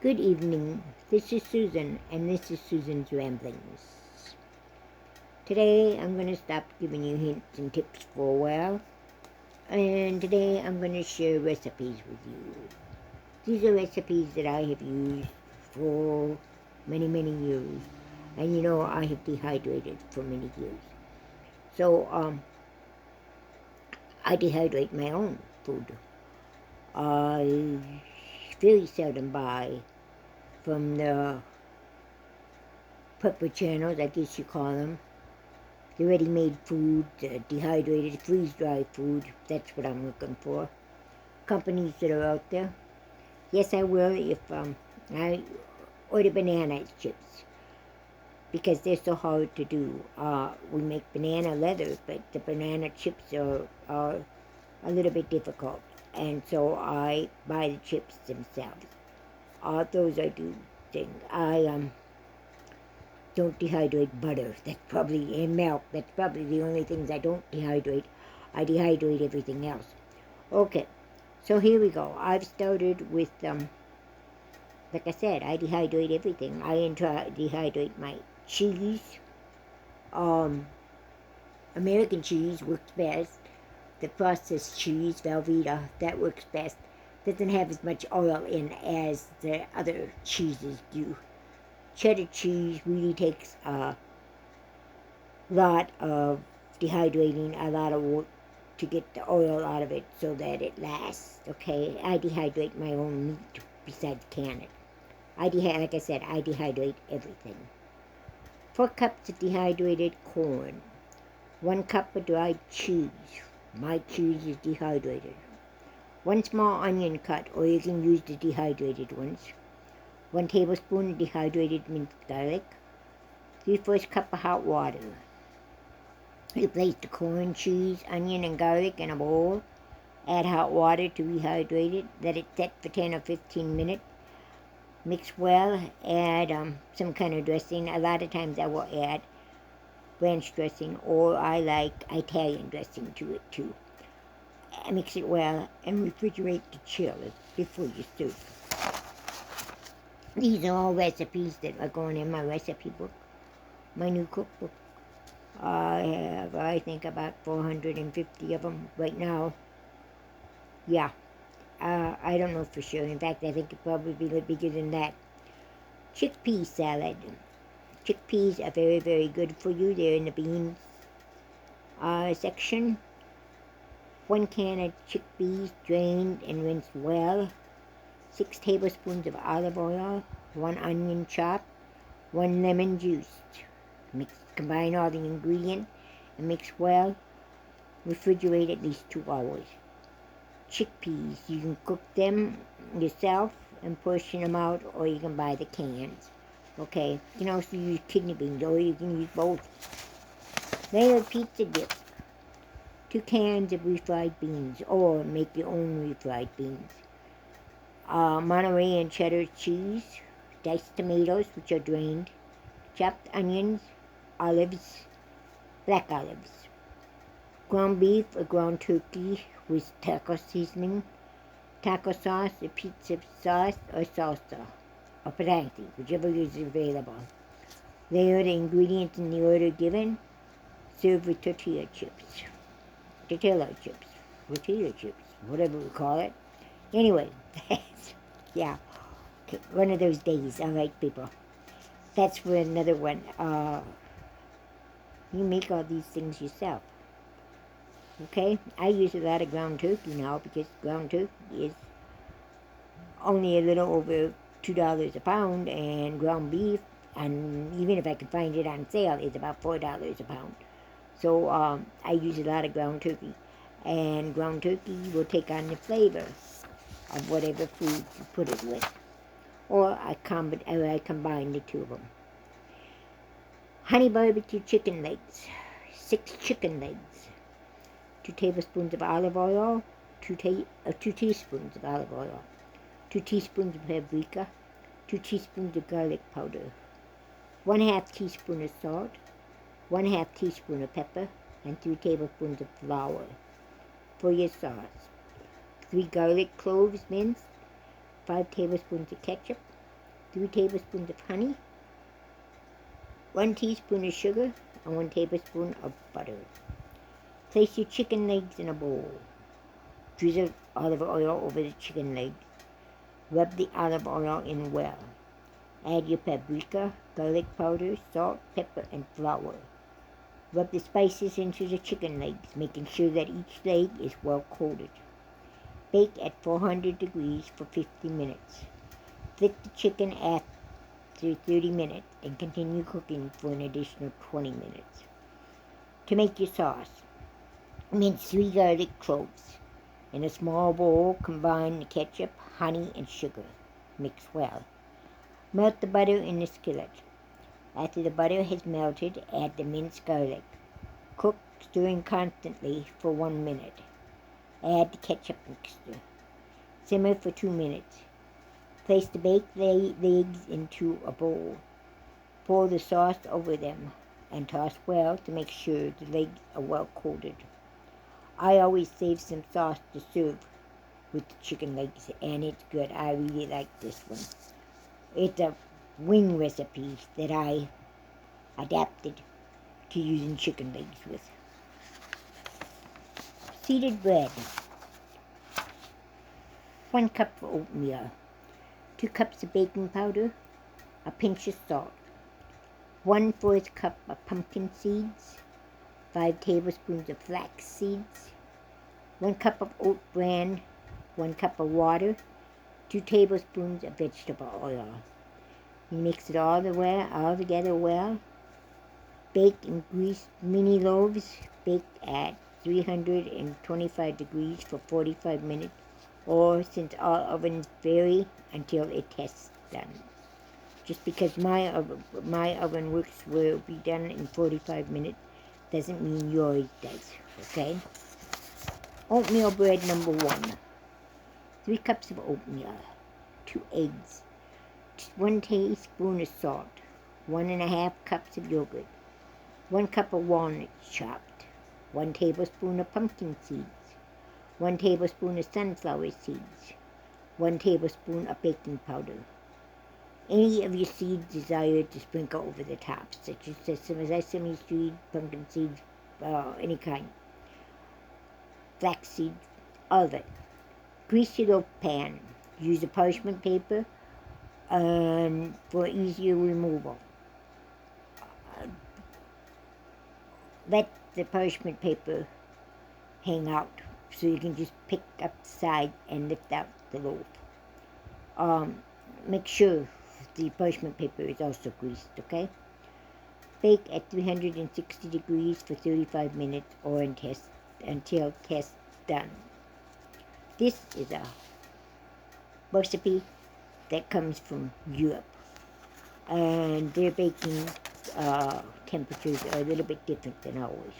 Good evening. This is Susan, and this is Susan's Ramblings. Today I'm going to stop giving you hints and tips for a while, and today I'm going to share recipes with you. These are recipes that I have used for many, many years, and you know I have dehydrated for many years. So I dehydrate my own food. I very seldom buy from the prepper channels, I guess you call them. The ready-made food, dehydrated, freeze-dried food, that's what I'm looking for. Companies that are out there. Yes, I will if I order banana chips because they're so hard to do. We make banana leather, but the banana chips are a little bit difficult. And so I buy the chips themselves. Those I do things. I don't dehydrate butter. That's probably, and milk. That's probably the only things I don't dehydrate. I dehydrate everything else. Okay, so here we go. I've started with, like I said, I dehydrate everything. I dehydrate my cheese. American cheese works best. The processed cheese, Velveeta, that works best. Doesn't have as much oil in as the other cheeses do. Cheddar cheese really takes a lot of dehydrating, a lot of work to get the oil out of it so that it lasts. Okay, I dehydrate my own meat besides can it. Like I said, I dehydrate everything. 4 cups of dehydrated corn. 1 cup of dried cheese. My cheese is dehydrated. 1 small onion cut, or you can use the dehydrated ones. 1 tablespoon of dehydrated minced garlic. 3/4 cup of hot water. You place the corn, cheese, onion, and garlic in a bowl. Add hot water to rehydrate it. Let it set for 10 or 15 minutes. Mix well. Add some kind of dressing. A lot of times I will add ranch dressing, or I like Italian dressing to it too. Mix it well and refrigerate to chill it before you serve. These are all recipes that are going in my recipe book, my new cookbook. I have, I think, about 450 of them right now. Yeah, I don't know for sure. In fact, I think it probably be bigger than that. Chickpea salad. Chickpeas are very, very good for you. They're in the beans section. 1 can of chickpeas drained and rinsed well. 6 tablespoons of olive oil. 1 onion chopped. 1 lemon juiced. Combine all the ingredients and mix well. Refrigerate at least 2 hours. Chickpeas, you can cook them yourself and portion them out, or you can buy the cans. Okay, you can also use kidney beans, or you can use both. Layer pizza dip. 2 cans of refried beans, or make your own refried beans. Monterey and cheddar cheese. Diced tomatoes, which are drained. Chopped onions. Olives. Black olives. Ground beef or ground turkey with taco seasoning. Taco sauce, or pizza sauce, or salsa, or pranti, whichever is available. Layer the ingredients in the order given. Serve with tortilla chips, whatever we call it. Anyway, yeah, okay, one of those days, all right, people. That's for another one. You make all these things yourself. Okay, I use a lot of ground turkey now because ground turkey is only a little over $2 a pound, and ground beef, and even if I could find it on sale, is about $4 a pound. So I use a lot of ground turkey, and ground turkey will take on the flavor of whatever food you put it with, or I combine the two of them. Honey barbecue chicken legs, 6 chicken legs, 2 tablespoons of olive oil, 2 teaspoons of olive oil, 2 teaspoons of paprika, 2 teaspoons of garlic powder, 1/2 teaspoon of salt, 1/2 teaspoon of pepper, and 3 tablespoons of flour. For your sauce, 3 garlic cloves minced, 5 tablespoons of ketchup, 3 tablespoons of honey, 1 teaspoon of sugar, and 1 tablespoon of butter. Place your chicken legs in a bowl. Drizzle olive oil over the chicken legs. Rub the olive oil in well. Add your paprika, garlic powder, salt, pepper, and flour. Rub the spices into the chicken legs, making sure that each leg is well coated. Bake at 400 degrees for 50 minutes. Flip the chicken after 30 minutes and continue cooking for an additional 20 minutes. To make your sauce, mince 3 garlic cloves. In a small bowl, combine the ketchup, honey, and sugar. Mix well. Melt the butter in the skillet. After the butter has melted, add the minced garlic. Cook, stirring constantly for 1 minute. Add the ketchup mixture. Simmer for 2 minutes. Place the baked legs into a bowl. Pour the sauce over them and toss well to make sure the legs are well coated. I always save some sauce to serve with the chicken legs, and it's good. I really like this one. It's a wing recipe that I adapted to using chicken legs with. Seeded bread. 1 cup of oatmeal. 2 cups of baking powder. A pinch of salt. 1/4 cup of pumpkin seeds. 5 tablespoons of flax seeds. 1 cup of oat bran. 1 cup of water. 2 tablespoons of vegetable oil. You mix it all together well. Bake in greased mini loaves. Bake at 325 degrees for 45 minutes, or since all ovens vary, until a test done. Just because my oven works will be done in 45 minutes doesn't mean yours does, okay? Oatmeal bread number 1. 3 cups of oatmeal, 2 eggs, 1 teaspoon of salt, 1½ cups of yogurt, 1 cup of walnuts chopped, 1 tablespoon of pumpkin seeds, 1 tablespoon of sunflower seeds, 1 tablespoon of baking powder. Any of your seeds desired to sprinkle over the top, such as sesame seeds, pumpkin seeds, any kind. Flax seeds, all of it. Grease your dough pan. Use a parchment paper for easier removal. Let the parchment paper hang out so you can just pick up the side and lift out the loaf. Make sure the parchment paper is also greased, okay? Bake at 360 degrees for 35 minutes or until test done. This is a recipe that comes from Europe, and their baking temperatures are a little bit different than ours.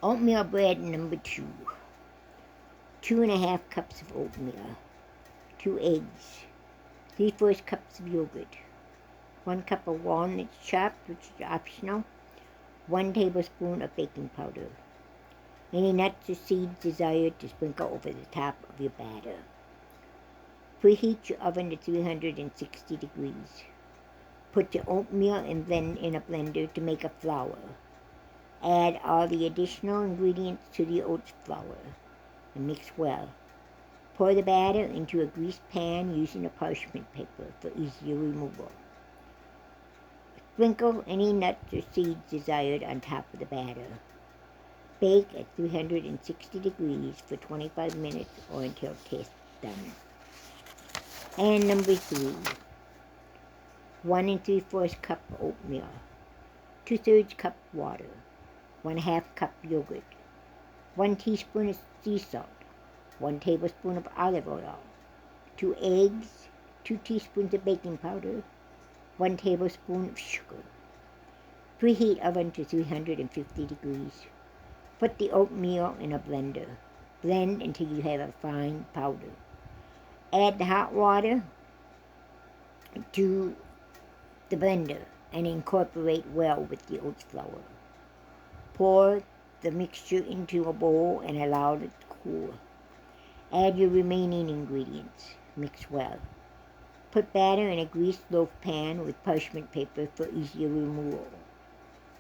Oatmeal bread number 2. 2½ cups of oatmeal, 2 eggs, 3/4 cups of yogurt, 1 cup of walnuts chopped, which is optional, 1 tablespoon of baking powder. Any nuts or seeds desired to sprinkle over the top of your batter. Preheat your oven to 360 degrees. Put the oatmeal and blend in a blender to make a flour. Add all the additional ingredients to the oats flour and mix well. Pour the batter into a greased pan using a parchment paper for easier removal. Sprinkle any nuts or seeds desired on top of the batter. Bake at 360 degrees for 25 minutes or until test done. And number 3, 1 3/4 cup oatmeal, 2/3 cup water, 1/2 cup yogurt, 1 teaspoon of sea salt, 1 tablespoon of olive oil, 2 eggs, 2 teaspoons of baking powder, 1 tablespoon of sugar. Preheat oven to 350 degrees. Put the oatmeal in a blender. Blend until you have a fine powder. Add the hot water to the blender and incorporate well with the oats flour. Pour the mixture into a bowl and allow it to cool. Add your remaining ingredients. Mix well. Put batter in a greased loaf pan with parchment paper for easier removal.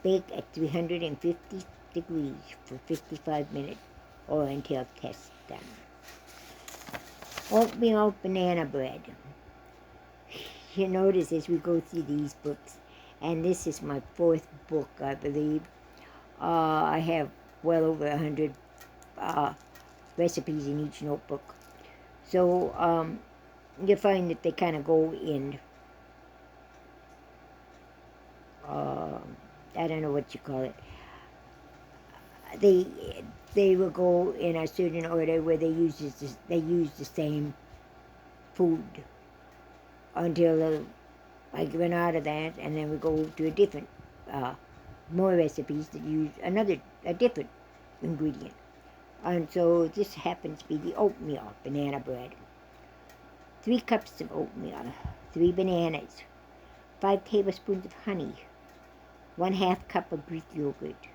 Bake at 350 degrees for 55 minutes or until test done. Oatmeal banana bread. You notice as we go through these books, and this is my fourth book, I believe. I have well over 100 recipes in each notebook. So you find that they kind of go in, I don't know what you call it. They will go in a certain order where they use the same food until I run out of that, and then we go to a different more recipes that use a different ingredient. And so this happens to be the oatmeal banana bread. 3 cups of oatmeal, 3 bananas, 5 tablespoons of honey, 1/2 cup of Greek yogurt,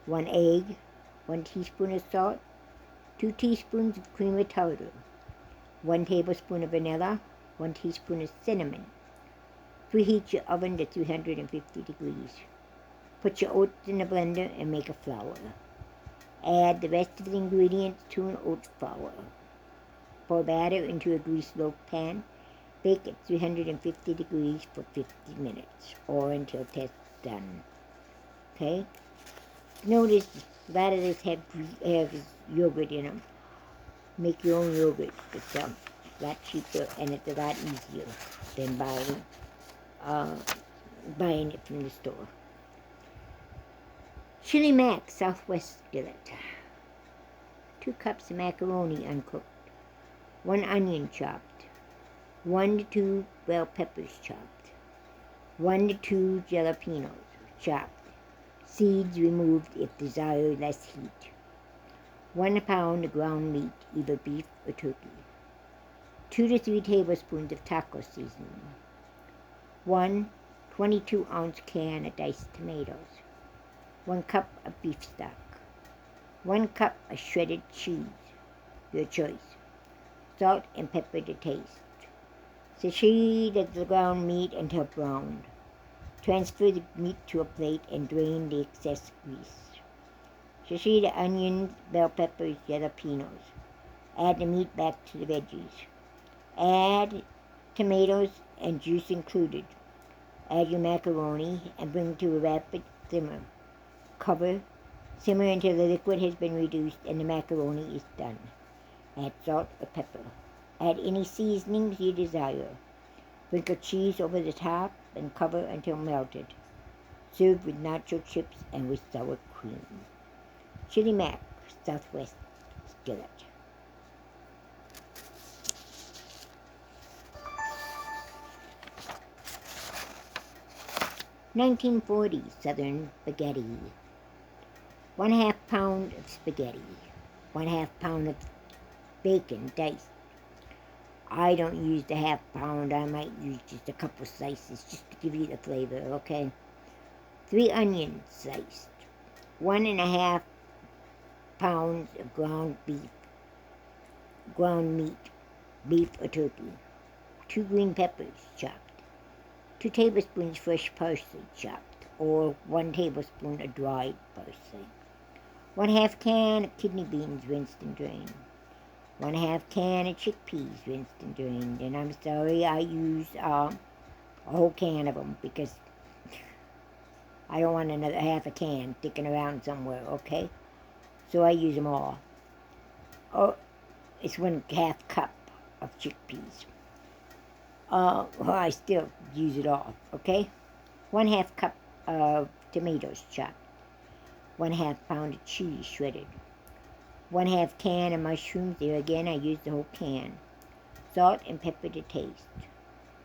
1 egg, 1 teaspoon of salt, 2 teaspoons of cream of tartar, 1 tablespoon of vanilla, 1 teaspoon of cinnamon. Preheat your oven to 350 degrees. Put your oats in the blender and make a flour. Add the rest of the ingredients to an oat flour. Pour batter into a greased loaf pan. Bake at 350 degrees for 50 minutes or until test done. Okay? Notice a lot of this have yogurt in them. Make your own yogurt. It's a lot cheaper and it's a lot easier than buying it from the store. Chili mac, Southwest skillet. 2 cups of macaroni uncooked. 1 onion chopped. 1 to 2 bell peppers chopped. 1 to 2 jalapenos chopped. Seeds removed if desired less heat. 1 pound of ground meat, either beef or turkey. 2 to 3 tablespoons of taco seasoning. 1 22-ounce can of diced tomatoes. 1 cup of beef stock. 1 cup of shredded cheese, your choice. Salt and pepper to taste. Sashimi the ground meat until browned. Transfer the meat to a plate and drain the excess grease. Saute the onions, bell peppers, jalapenos. Add the meat back to the veggies. Add tomatoes and juice included. Add your macaroni and bring to a rapid simmer. Cover. Simmer until the liquid has been reduced and the macaroni is done. Add salt or pepper. Add any seasonings you desire. Sprinkle cheese over the top and cover until melted. Serve with nacho chips and with sour cream. Chili mac, Southwest skillet. (1940) Southern spaghetti. 1/2 pound of spaghetti. 1/2 pound of bacon diced. I don't use the 1/2 pound. I might use just a couple slices just to give you the flavor, okay? 3 onions sliced. 1.5 pounds of ground meat, beef or turkey. 2 green peppers chopped. 2 tablespoons fresh parsley chopped, or 1 tablespoon of dried parsley. 1/2 can of kidney beans rinsed and drained. 1/2 can of chickpeas rinsed and drained. And I'm sorry I used a whole can of them because I don't want another 1/2 can sticking around somewhere, okay? So I use them all. Oh, it's 1/2 cup of chickpeas. Well, I still use it all, okay? 1/2 cup of tomatoes chopped. 1/2 pound of cheese shredded. 1/2 can of mushrooms. There again, I use the whole can. Salt and pepper to taste.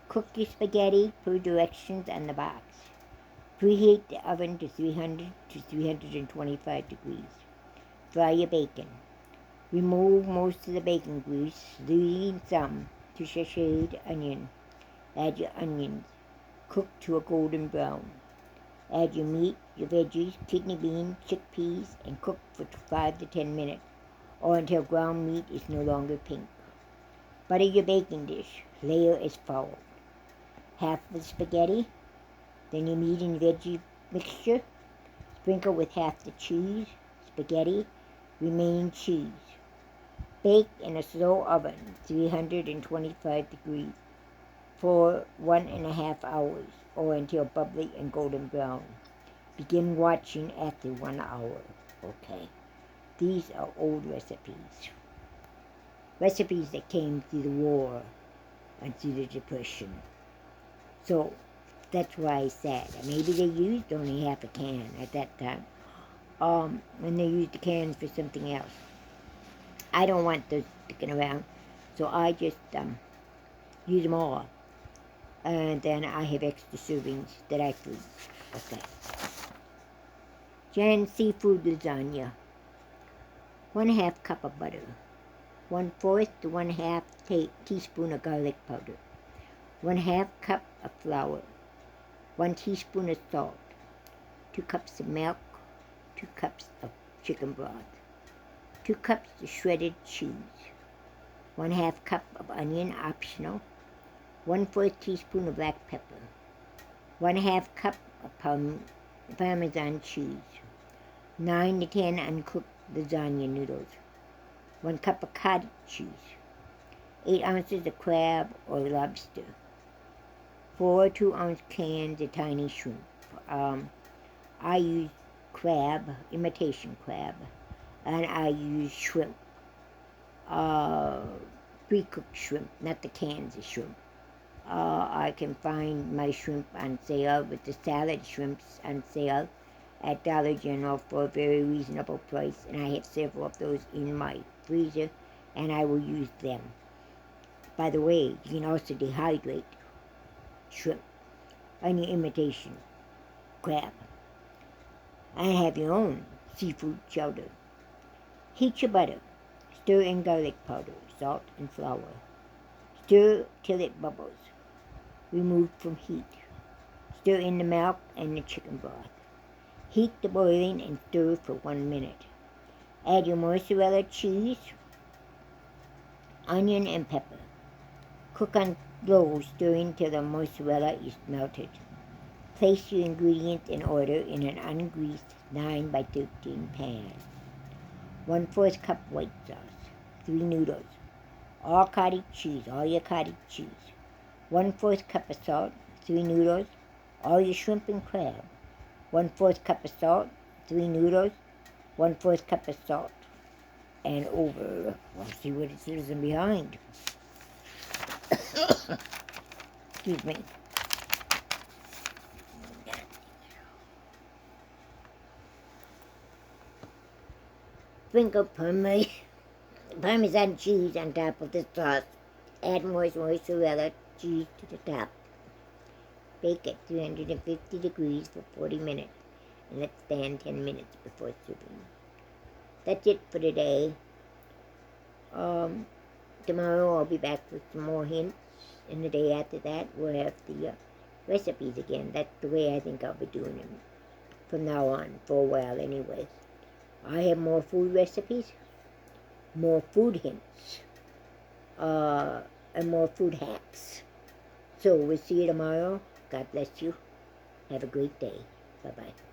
Cook your spaghetti per directions on the box. Preheat the oven to 300 to 325 degrees. Fry your bacon. Remove most of the bacon grease, leaving some to sauté the onion. Add your onions. Cook to a golden brown. Add your meat, your veggies, kidney beans, chickpeas, and cook for 5 to 10 minutes, or until ground meat is no longer pink. Butter your baking dish. Layer as follows. half of the spaghetti, then your meat and veggie mixture, sprinkle with half the cheese, spaghetti, remaining cheese. Bake in a slow oven, 325 degrees, for 1.5 hours or until bubbly and golden brown. Begin watching after 1 hour. Okay. These are old recipes. Recipes that came through the war and through the Depression. So that's why I said maybe they used only half a can at that time. When they used the cans for something else. I don't want those sticking around, so I just use them all. And then I have extra servings that I food. Okay. Jan seafood lasagna. 1/2 cup of butter. 1/4 to 1/2 teaspoon of garlic powder. 1/2 cup of flour. 1 teaspoon of salt. 2 cups of milk. 2 cups of chicken broth. 2 cups of shredded cheese. 1/2 cup of onion, optional. 1/4 teaspoon of black pepper. 1/2 cup of Parmesan cheese. 9 to 10 uncooked lasagna noodles. 1 cup of cottage cheese. 8 ounces of crab or lobster. 4 2-ounce cans of tiny shrimp. I use crab, imitation crab, and I use shrimp. Pre-cooked shrimp, not the cans of shrimp. I can find my shrimp on sale with the salad shrimps on sale at Dollar General for a very reasonable price, and I have several of those in my freezer, and I will use them. By the way, you can also dehydrate shrimp and your imitation crab and have your own seafood chowder. Heat your butter. Stir in garlic powder, salt, and flour. Stir till it bubbles. Remove from heat. Stir in the milk and the chicken broth. Heat to boiling and stir for 1 minute. Add your mozzarella cheese, onion, and pepper. Cook on low, stirring till the mozzarella is melted. Place your ingredients in order in an ungreased 9 by 13 pan. 1/4 cup white sauce. 3 noodles. All cottage cheese, all your cottage cheese. 1/4 cup of salt. 3 noodles. All your shrimp and crab. 1/4 cup of salt. 3 noodles. 1/4 cup of salt. And over, we'll see what it says in behind. Excuse me. Sprinkle Parmesan cheese on top of the sauce. Add more mozzarella cheese to the top. Bake at 350 degrees for 40 minutes and let stand 10 minutes before serving. That's it for today. Tomorrow I'll be back with some more hints, and the day after that we'll have the recipes again. That's the way I think I'll be doing them from now on, for a while anyway. I have more food recipes, more food hints, and more food hacks. So we'll see you tomorrow. God bless you. Have a great day. Bye-bye.